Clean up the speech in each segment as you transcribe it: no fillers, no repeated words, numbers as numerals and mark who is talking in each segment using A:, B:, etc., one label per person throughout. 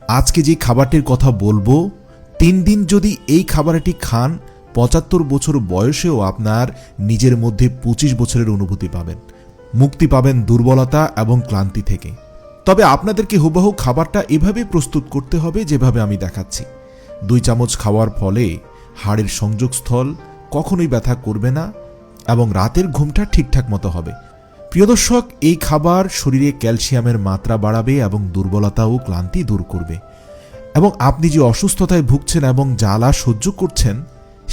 A: আজকে যে খাবারটির কথা বলবো, 3 দিন যদি এই খাবারটি খান, 75 বছর বয়সেও আপনার নিজের মধ্যে 25 বছরের অনুভূতি পাবেন, মুক্তি পাবেন দুর্বলতা এবং ক্লান্তি থেকে। তবে আপনাদেরকে হুবহু খাবারটা এভাবে প্রস্তুত করতে হবে যেভাবে আমি দেখাচ্ছি। 2 চামচ খাওয়ার ফলে হাড়ের সংযোগস্থল কখনোই ব্যথা করবে না এবং রাতের ঘুমটা ঠিকঠাক মতো হবে। প্রিয় দর্শক, এই খাবার শরীরে ক্যালসিয়ামের মাত্রা বাড়াবে এবং দুর্বলতা ও ক্লান্তি দূর করবে, এবং আপনি যে অসুস্থতায় ভুগছেন এবং জ্বালা সহ্য করছেন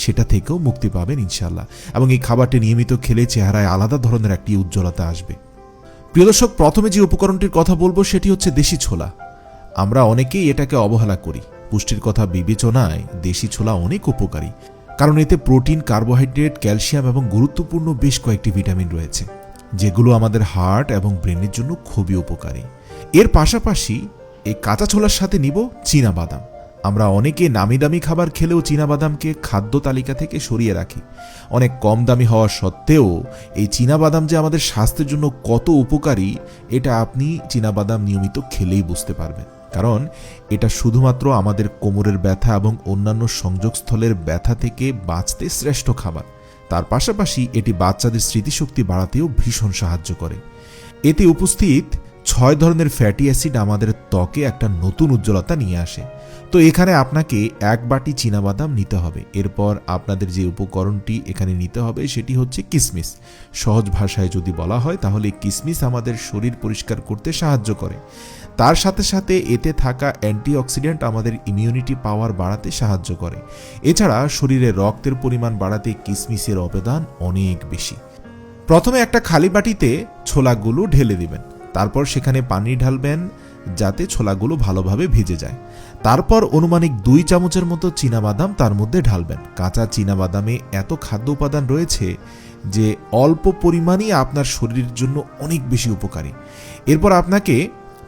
A: সেটা থেকেও মুক্তি পাবেন ইনশাআল্লাহ। এবং এই খাবারটি নিয়মিত খেলে চেহারায় আলাদা ধরনের একটি উজ্জ্বলতা আসবে। প্রিয় দর্শক, প্রথমে যে উপকরণটির কথা বলবো সেটি হচ্ছে দেশি ছোলা। আমরা অনেকেই এটাকে অবহেলা করি। পুষ্টির কথা বিবেচনায় দেশি ছোলা অনেক উপকারী, কারণ এতে প্রোটিন, কার্বোহাইড্রেট, ক্যালসিয়াম এবং গুরুত্বপূর্ণ বেশ কয়েকটি ভিটামিন রয়েছে, যেগুলো আমাদের হার্ট এবং ব্রেনের জন্য খুবই উপকারী। এর পাশাপাশি এই কাঁচা ছোলার সাথে নিব চীনাবাদাম। আমরা অনেকে নামি দামি খাবার খেলেও চীনাবাদামকে খাদ্য তালিকা থেকে সরিয়ে রাখি। অনেক কম দামি হওয়া সত্ত্বেও এই চীনাবাদাম যে আমাদের স্বাস্থ্যের জন্য কত উপকারী, এটা আপনি চীনাবাদাম নিয়মিত খেলেই বুঝতে পারবেন। কারণ এটা শুধুমাত্র আমাদের কোমরের ব্যথা এবং অন্যান্য সংযোগস্থলের ব্যথা থেকে বাঁচতে শ্রেষ্ঠ খাবার। তার পাশাপাশি এটি বাচ্চাদের স্মৃতিশক্তি বাড়াতেও ভীষণ সাহায্য করে। এতে উপস্থিত 6 ধরনের ফ্যাটি অ্যাসিড আমাদের ত্বকে একটা নতুন উজ্জ্বলতা নিয়ে আসে। তো এখানে আপনাকে 1 বাটি চীনাবাদাম নিতে হবে। এরপর আপনাদের যে উপকরণটি এখানে নিতে হবে সেটি হচ্ছে কিশমিশ। সহজ ভাষায় যদি বলা হয় তাহলে কিশমিশ আমাদের শরীর পরিষ্কার করতে সাহায্য করে। তার সাথে সাথে এতে থাকা অ্যান্টিঅক্সিডেন্ট আমাদের ইমিউনিটি পাওয়ার বাড়াতে সাহায্য করে। এছাড়া শরীরে রক্তের পরিমাণ বাড়াতে কিশমিশের অবদান অনেক বেশি। প্রথমে একটা খালি বাটিতে ছোলাগুলো ঢেলে দিবেন, তারপর সেখানে পানি ঢালবেন যাতে ছোলাগুলো ভালোভাবে ভিজে যায়। তারপর অনুমানিক 2 চামচের মতো চীনাবাদাম তার মধ্যে ঢালবেন। কাঁচা চীনাবাদামে এত খাদ্য উপাদান রয়েছে যে অল্প পরিমাণই আপনার শরীরের জন্য অনেক বেশি উপকারী। এরপর আপনাকে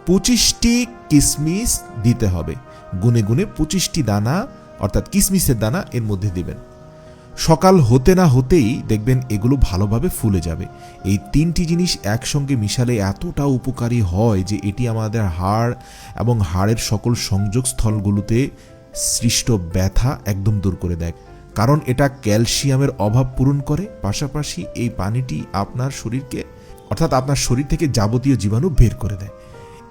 A: 25টি কিশমিশ দিতে হবে। গুনে গুনে 25টি দানা অর্থাৎ কিশমিশের দানা এর মধ্যে দিবেন। সকাল হতে না হতেই দেখবেন এগুলো ভালোভাবে ফুলে যাবে। এই 3টি জিনিস একসঙ্গে মিশালে এতটা উপকারী হয় যে এটি আমাদের হাড় এবং হাড়ের সকল সংযোগস্থলগুলোতে সৃষ্ট ব্যথা একদম দূর করে দেয়। কারণ এটা ক্যালসিয়ামের অভাব পূরণ করে। পাশাপাশি এই পানিটি আপনার শরীরকে অর্থাৎ আপনার শরীর থেকে যাবতীয় জীবাণু বের করে দেয়।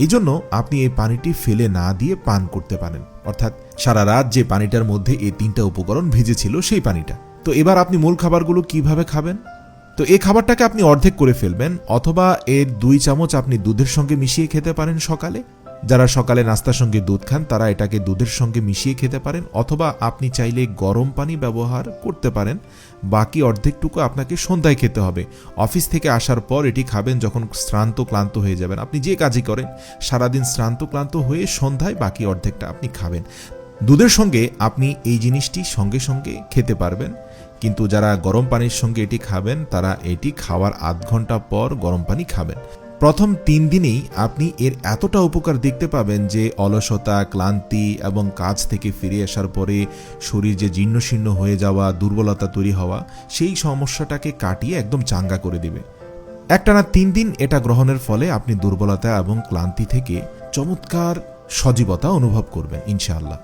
A: এজন্য আপনি এই পানিটি ফেলে না দিয়ে পান করতে পারেন, অর্থাৎ সারা রাত যে পানিটার মধ্যে এই 3টা উপকরণ ভিজেছিল সেই পানিটা। তো এবার আপনি মূল খাবারগুলো কিভাবে খাবেন? তো এই খাবারটাকে আপনি অর্ধেক করে ফেলবেন, অথবা এর 2 চামচ আপনি দুধের সঙ্গে মিশিয়ে খেতে পারেন সকালে। যারা সকালে নাস্তার সঙ্গে দুধ খান তারা এটাকে দুধের সঙ্গে মিশিয়ে খেতে পারেন, অথবা আপনি চাইলে গরম পানি ব্যবহার করতে পারেন। বাকি অর্ধেকটুকু আপনাকে সন্ধ্যায় খেতে হবে। অফিস থেকে আসার পর এটি খাবেন যখন শ্রান্ত ক্লান্ত হয়ে যাবেন। আপনি যে কাজই করেন সারাদিন শ্রান্ত ক্লান্ত হয়ে সন্ধ্যায় বাকি অর্ধেকটা আপনি খাবেন। দুধের সঙ্গে আপনি এই জিনিসটি সঙ্গে সঙ্গে খেতে পারবেন, কিন্তু যারা গরম পানির সঙ্গে এটি খাবেন তারা এটি খাওয়ার আধ ঘন্টা পর গরম পানি খাবেন। প্রথম 3 দিনেই আপনি এর এতটা উপকার দেখতে পাবেন যে অলসতা, ক্লান্তি এবং কাজ থেকে ফিরে আসার পরে শরীর যে জীর্ণশীর্ণ হয়ে যাওয়া, দুর্বলতা তৈরি হওয়া, সেই সমস্যাটাকে কাটিয়ে একদম চাঙ্গা করে দিবে। একটানা 3 দিন এটা গ্রহণের ফলে আপনি দুর্বলতা এবং ক্লান্তি থেকে চমৎকার সজীবতা অনুভব করবেন ইনশাআল্লাহ।